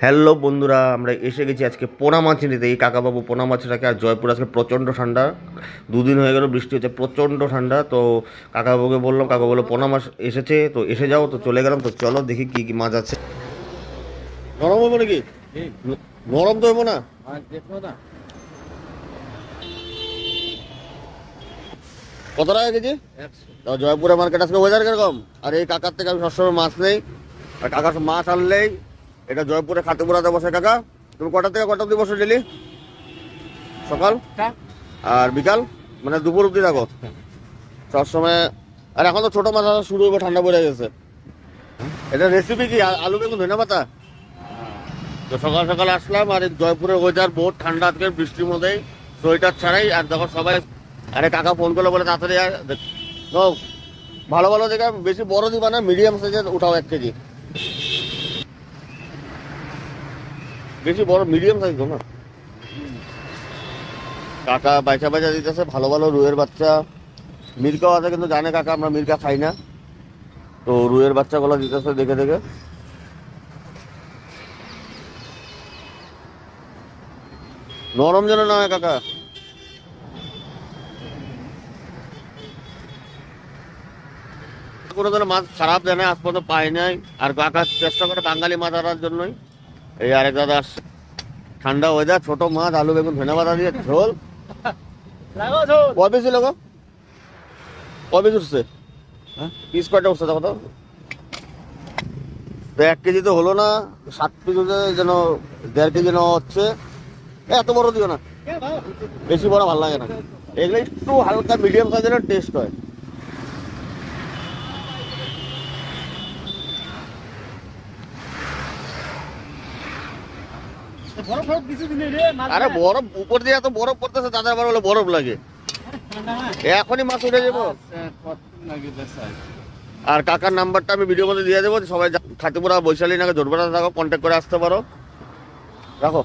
Hello বন্ধুরা, আমরা এসে গেছি আজকে পোনা মাছ নিতে। এই কাকাবাবু পোনা মাছটাকে। আর জয়পুর আজকে প্রচণ্ড ঠান্ডা, দুদিন হয়ে গেল বৃষ্টি হচ্ছে, প্রচণ্ড ঠান্ডা। তো কাকাবাবুকে বললাম, কাকা বললো পোনা মাছ এসেছে, তো এসে যাও। তো চলে গেলাম। তো চলো দেখি কি কি মাছ আছে। নরম হবো নাকি? নরম তো হবো না। কত টাকা কেজি? তো জয়পুরের মার্কেট আজকে ওয়েদার কিরকম? আর এই কাকার থেকে আমি সবসময় মাছ নেই। আর কাকার মাছ আনলেই এটা জয়পুরে খাতিপুরাতে বসে। কাকা তুমি কটা থেকে কটা অব্দি বসো ডেলি? সকাল আর বিকাল, মানে দুপুর অব্দি থাকো সবসময়? আর এখন তো ছোট মাছ আসা শুরু হবে, ঠান্ডা পড়ে গেছে। এটা রেসিপি কি? আলু বেগুন ধনে পাতা? তো সকাল সকাল আসলাম। আর জয়পুরের ওয়েদার বহুত ঠান্ডা আজকে, বৃষ্টির মধ্যেই, সোয়েটার ছাড়াই। আর দেখো সবাই, আরে কাকা ফোন করলো বলে তাড়াতাড়ি ভালো ভালো দেখে, বেশি বড় দিবা না, মিডিয়াম সাইজের উঠাও 1 কেজি। বেশি বড় মিডিয়াম সাইজ না। কাকা বাইচা বাইচা দিতেছে ভালো ভালো রুইয়ের বাচ্চা। মির্কাও আছে, কিন্তু জানে কাকা আমরা মির্কা খাই না। তো রুইয়ের বাচ্চাগুলো দিতেছে দেখে দেখে। নরম যেন না হয় কাকা। কোনো ধরনের মাছ খারাপ দেয় না, আজ পর্যন্ত পাই নাই। আর কাকা চেষ্টা করে বাঙালি মাছ আনার জন্যই। এই আরেক দাদা আসছে, ঠান্ডা ওয়েদার, ছোট মাছ, আলু বেগুন ধনে পাতা দিয়ে ঝোল। কবে ছিল গো? কবে উঠছে? পিস কয়টা উঠছে দেখো তো? 1 কেজি তো হলো না, 7 পিস যেন 1.5 কেজি নেওয়া হচ্ছে। এত বড় দিও না, বেশি বড় ভালো লাগে না। এগুলো একটু হালকা মিডিয়াম সাইজের টেস্ট হয়। আরে বরফ উপর দিয়ে এত বরফ পড়তেছে, দাদার বার বলে বরফ লাগে। এখনই মাছ উঠে যাবো। আর কাকার নাম্বারটা আমি ভিডিওর মধ্যে দিয়ে দেবো, সবাই খাতিপুরা বৈশালী নাকি জোরবেড়া থাকো, কন্ট্যাক্ট করে আসতে পারো। রাখো।